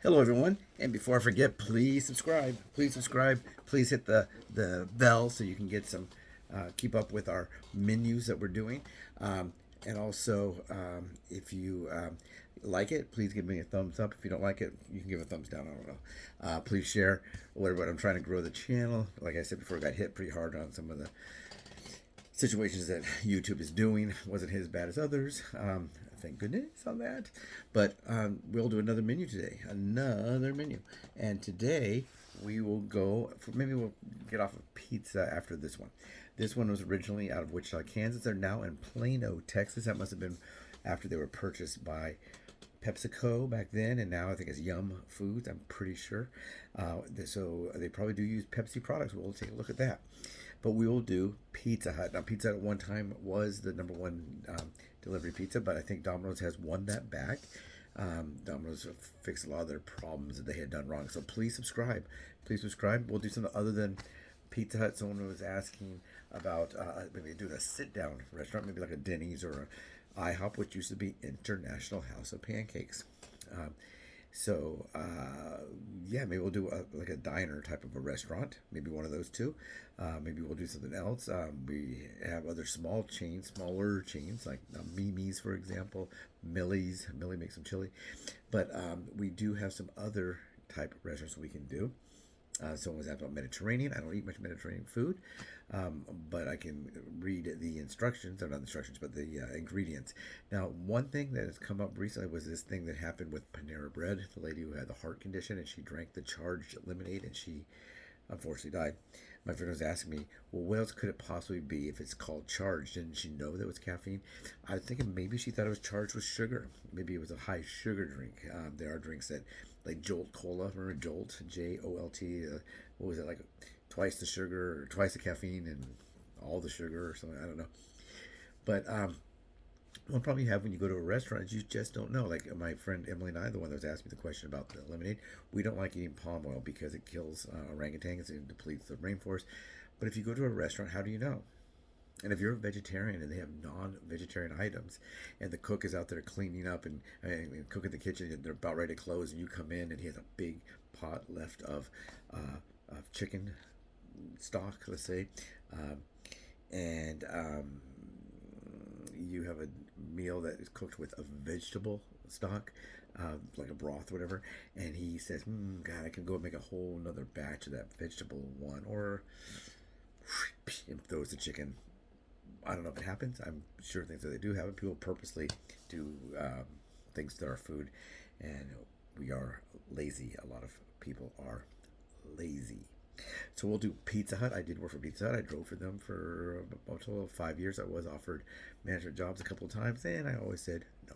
Hello, everyone. And before I forget, please subscribe. Please subscribe. Please hit the bell so you can get some, keep up with our menus that we're doing. And also, if you like it, please give me a thumbs up. If you don't like it, you can give a thumbs down. I don't know. Please share whatever. I'm trying to grow the channel. Like I said before, I got hit pretty hard on some of the situations that YouTube is doing. Wasn't as bad as others. Thank goodness on that. But we'll do another menu today. Another menu. And today we will go for, maybe we'll get off of pizza after this one. This one was originally out of Wichita, Kansas. They're now in Plano, Texas. That must have been after they were purchased by PepsiCo back then, and now I think it's Yum Foods. I'm pretty sure. So they probably do use Pepsi products. We'll take a look at that. But we will do Pizza Hut. Now, Pizza Hut at one time was the number one delivery pizza, but I think Domino's has won that back. Domino's fixed a lot of their problems that they had done wrong. So please subscribe. Please subscribe. We'll do something other than Pizza Hut. Someone was asking about maybe doing a sit-down restaurant, maybe like a Denny's or a IHOP, which used to be International House of Pancakes. Um, yeah, maybe we'll do like a diner type of a restaurant, maybe one of those two. Maybe we'll do something else. We have other smaller chains like Mimi's, for example, Millie's. Millie makes some chili, but we do have some other type of restaurants we can do. Someone was asking about Mediterranean. I don't eat much Mediterranean food, but I can read the instructions, or not instructions, but the ingredients. Now, one thing that has come up recently was this thing that happened with Panera Bread, the lady who had the heart condition, and she drank the charged lemonade, and she unfortunately died. My friend was asking me, well, what else could it possibly be if it's called charged? Didn't she know that it was caffeine? I was thinking maybe she thought it was charged with sugar. Maybe it was a high sugar drink. There are drinks that, like Jolt Cola, remember Jolt, Jolt? What was it, like twice the sugar, or twice the caffeine, and all the sugar, or something? I don't know. But one problem you have when you go to a restaurant is you just don't know. Like my friend Emily and I, the one that was asking me the question about the lemonade, we don't like eating palm oil because it kills orangutans and depletes the rainforest. But if you go to a restaurant, how do you know? And if you're a vegetarian and they have non-vegetarian items, and the cook is out there cleaning up and cooking the kitchen, and they're about ready to close, and you come in and he has a big pot left of chicken stock, let's say, um, and you have a meal that is cooked with a vegetable stock, like a broth or whatever, and he says, God, I can go and make a whole another batch of that vegetable one, or and throws the chicken. I don't know if it happens. I'm sure things that they do happen. People purposely do things to our food, and we are lazy. A lot of people are lazy. So we'll do Pizza Hut. I did work for Pizza Hut. I drove for them for about 5 years. I was offered management jobs a couple of times, and I always said no,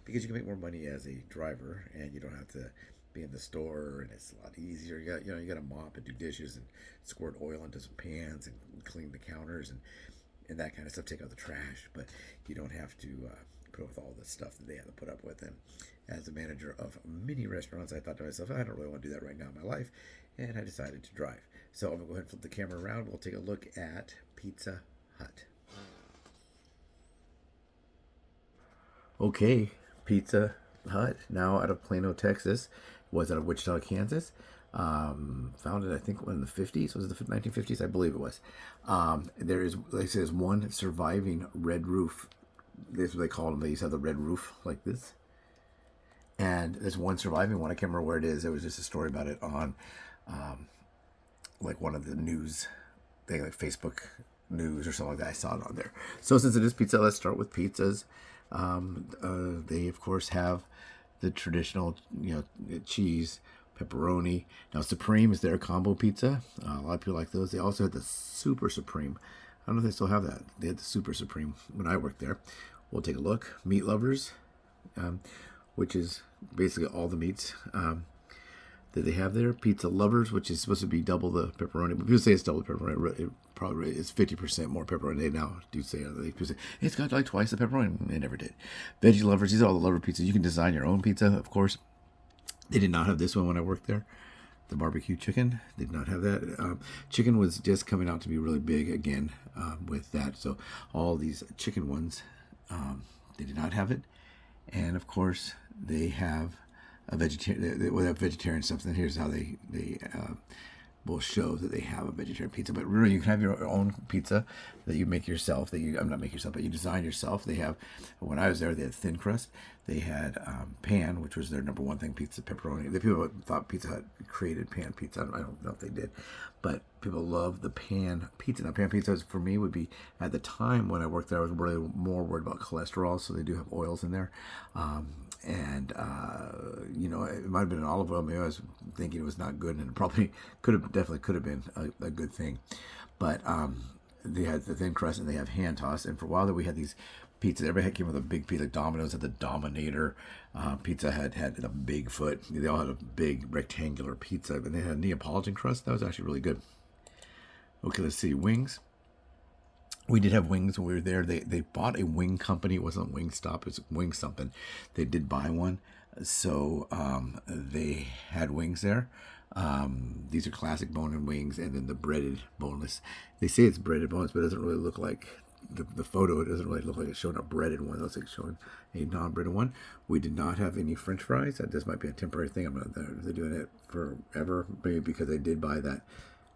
because you can make more money as a driver, and you don't have to be in the store, and it's a lot easier. You got to mop and do dishes and squirt oil into some pans and clean the counters and that kind of stuff. Take out the trash, but you don't have to put up with all the stuff that they have to put up with. And as a manager of many restaurants, I thought to myself, I don't really want to do that right now in my life, and I decided to drive. So I'm gonna go ahead and flip the camera around. We'll take a look at Pizza Hut. Okay, Pizza Hut, now out of Plano, Texas, was out of Wichita, Kansas. Founded, I think, in the 50s. Was it the 1950s? I believe it was. There is, like I say, there's one surviving red roof. This is what they call them. They used to have the red roof like this. And there's one surviving one. I can't remember where it is. There was just a story about it on like one of the news thing, like Facebook news or something like that. I saw it on there. So since it is pizza, let's start with pizzas. They of course have the traditional, cheese, pepperoni. Now Supreme is their combo pizza. A lot of people like those. They also had the Super Supreme. I don't know if they still have that. They had the Super Supreme when I worked there. We'll take a look. Meat Lovers, which is basically all the meats that they have there. Pizza Lovers, which is supposed to be double the pepperoni. But people say it's double the pepperoni. It probably is 50% more pepperoni. They now do say, people say it's got like twice the pepperoni. They never did. Veggie Lovers, these are all the lover pizzas. You can design your own pizza, of course. They did not have this one when I worked there. The barbecue chicken, they did not have that. Chicken was just coming out to be really big again with that. So all these chicken ones, they did not have it. And of course, they have a vegetarian. They have vegetarian stuff. And here's how they will show that they have a vegetarian pizza. But really, you can have your own pizza that you make yourself. I'm not make yourself, but you design yourself. They have, when I was there, they had thin crust. They had pan, which was their number one thing, pizza, pepperoni. The people thought Pizza Hut created pan pizza. I don't know if they did, but people love the pan pizza. Now, pan pizza for me would be, at the time when I worked there, I was really more worried about cholesterol, so they do have oils in there. And it might have been an olive oil. Maybe I was thinking it was not good, and it probably definitely could have been a good thing. But they had the thin crust, and they have hand tossed. And for a while there, we had these pizzas. Everybody came with a big pizza. Domino's had the Dominator. Pizza had a Bigfoot. They all had a big rectangular pizza, and they had a Neapolitan crust. That was actually really good. Okay, let's see, wings. We did have wings when we were there. They bought a wing company. It wasn't Wingstop. It was Wing something. They did buy one. So they had wings there. These are classic bone-in wings, and then the breaded boneless. They say it's breaded boneless, but it doesn't really look like the photo. It doesn't really look like it's showing a breaded one. It looks like it's showing a non-breaded one. We did not have any French fries. This might be a temporary thing. I'm not. They're doing it forever, maybe because they did buy that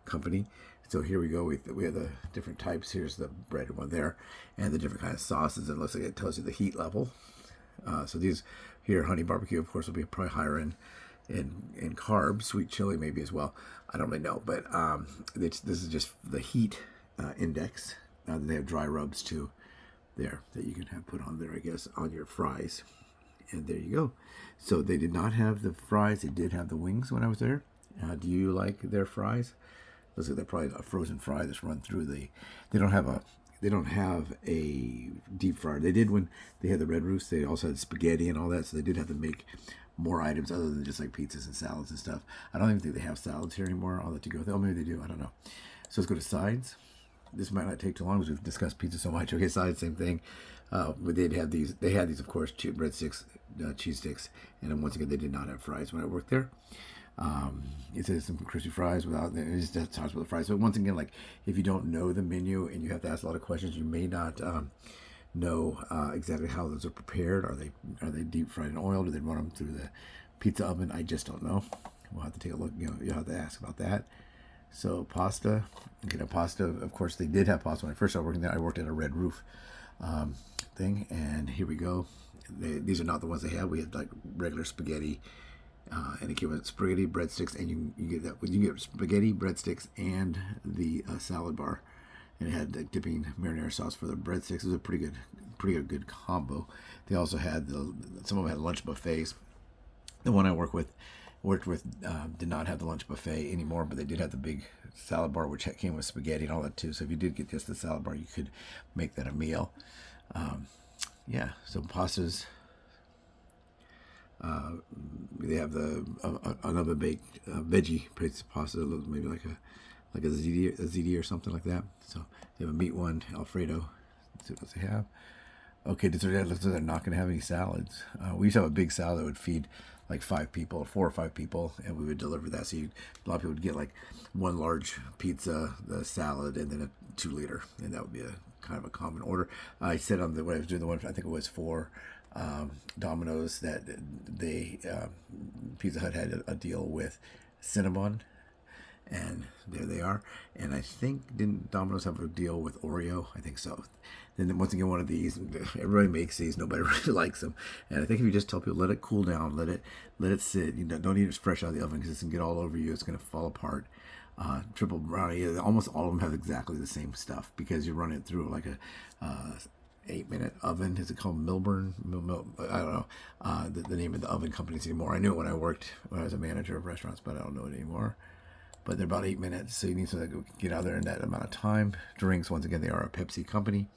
company. So here we go. We have the different types. Here's the breaded one there, and the different kind of sauces. It looks like it tells you the heat level. So these here, honey barbecue, of course, will be probably higher in carbs. Sweet chili maybe as well. I don't really know, but this is just the heat index. Then they have dry rubs too, there that you can have put on there, I guess, on your fries. And there you go. So they did not have the fries. They did have the wings when I was there. Do you like their fries? Looks like they're probably a frozen fry that's run through the. They don't have a deep fryer. They did when they had the Red Roofs. They also had spaghetti and all that, so they did have to make more items other than just like pizzas and salads and stuff. I don't even think they have salads here anymore. I'll let you go with it. Oh, maybe they do. I don't know. So let's go to sides. This might not take too long because we've discussed pizza so much. Okay, sides, same thing. But they had these, of course, breadsticks, cheese sticks, and then once again, they did not have fries when I worked there. It says some crispy fries without, it just talks about the fries. So once again, like if you don't know the menu and you have to ask a lot of questions, you may not know exactly how those are prepared. Are they deep fried in oil? Do they run them through the pizza oven? I just don't know. We'll have to take a look. You'll have to ask about that. So pasta, pasta. Of course, they did have pasta when I first started working there. I worked at a Red Roof thing, and here we go. These are not the ones they had. We had like regular spaghetti. And it came with spaghetti, breadsticks, and you get that. You get spaghetti, breadsticks, and the salad bar. And it had like dipping marinara sauce for the breadsticks. It was a pretty good combo. They also had some of them had lunch buffets. The one I worked with did not have the lunch buffet anymore, but they did have the big salad bar, which came with spaghetti and all that too. So if you did get just the salad bar, you could make that a meal. So pastas. They have another baked veggie pasta, maybe like a ziti or something like that. So they have a meat one, Alfredo. Let's see what they have. Okay, dessert. Looks like they're not going to have any salads. We used to have a big salad that would feed like 4 or 5 people, and we would deliver that. So a lot of people would get like one large pizza, the salad, and then a 2-liter, and that would be a kind of a common order. I said on when I was doing the one, I think it was for Domino's, that Pizza Hut had a deal with Cinnabon, and there they are. And I think, didn't Domino's have a deal with Oreo? I think so. Then once again, one of these, everybody makes these, nobody really likes them. And I think if you just tell people, let it cool down, let it sit, don't eat it fresh out of the oven because it's going to get all over you, it's going to fall apart. Triple brownie, almost all of them have exactly the same stuff because you run it through like a 8-minute oven. Is it called Milburn? I don't know the name of the oven companies anymore. I knew it when I was a manager of restaurants, but I don't know it anymore. But they're about 8 minutes, so you need to get out there in that amount of time. Drinks, once again, they are a Pepsi company.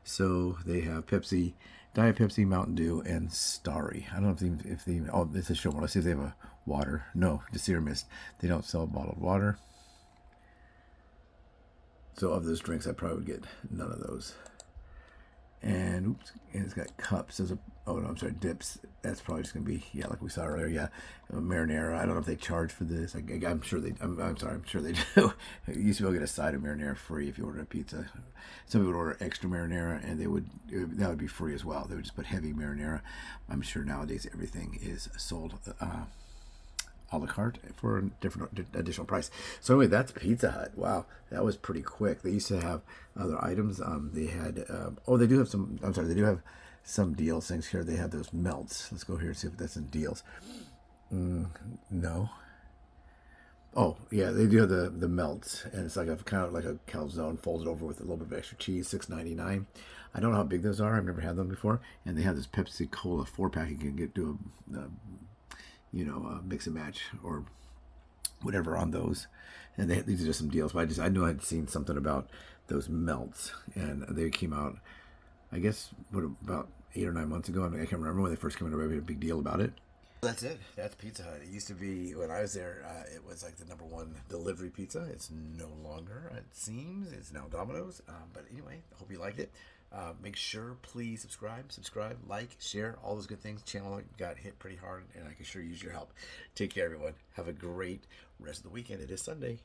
So they have Pepsi, Diet Pepsi, Mountain Dew, and Starry. I don't know if they oh, this is showing. Let's see if they have a water. No, just Sear Mist. They don't sell bottled water. So of those drinks, I probably would get none of those. And oops, and it's got cups as a, oh no, I'm sorry, dips. That's probably just gonna be, yeah, like we saw earlier, yeah, marinara. I don't know if they charge for this. I'm sure they. I'm sorry, I'm sure they do. You used to be able to get a side of marinara free if you order a pizza. Some people would order extra marinara, and that would be free as well. They would just put heavy marinara. I'm sure nowadays everything is sold a la carte for a different additional price. So anyway, that's Pizza Hut. Wow, that was pretty quick. They used to have other items. They had they do have some. I'm sorry, they do have some deals things here. They have those melts. Let's go here and see if that's in deals. No. Oh yeah, they do have the melts, and it's like a kind of like a calzone folded over with a little bit of extra cheese, $6.99. I don't know how big those are. I've never had them before. And they have this Pepsi Cola 4-pack. You can get do a mix and match or whatever on those. And these are just some deals. But I knew I'd seen something about those melts, and they came out, I guess, about 8 or 9 months ago. I mean, I can't remember when they first came out. I made a big deal about it. That's it. That's Pizza Hut. It used to be, when I was there, it was like the #1 delivery pizza. It's no longer, it seems. It's now Domino's. But anyway, I hope you liked it. Make sure, please subscribe, like, share, all those good things. Channel got hit pretty hard, and I can sure use your help. Take care, everyone. Have a great rest of the weekend. It is Sunday.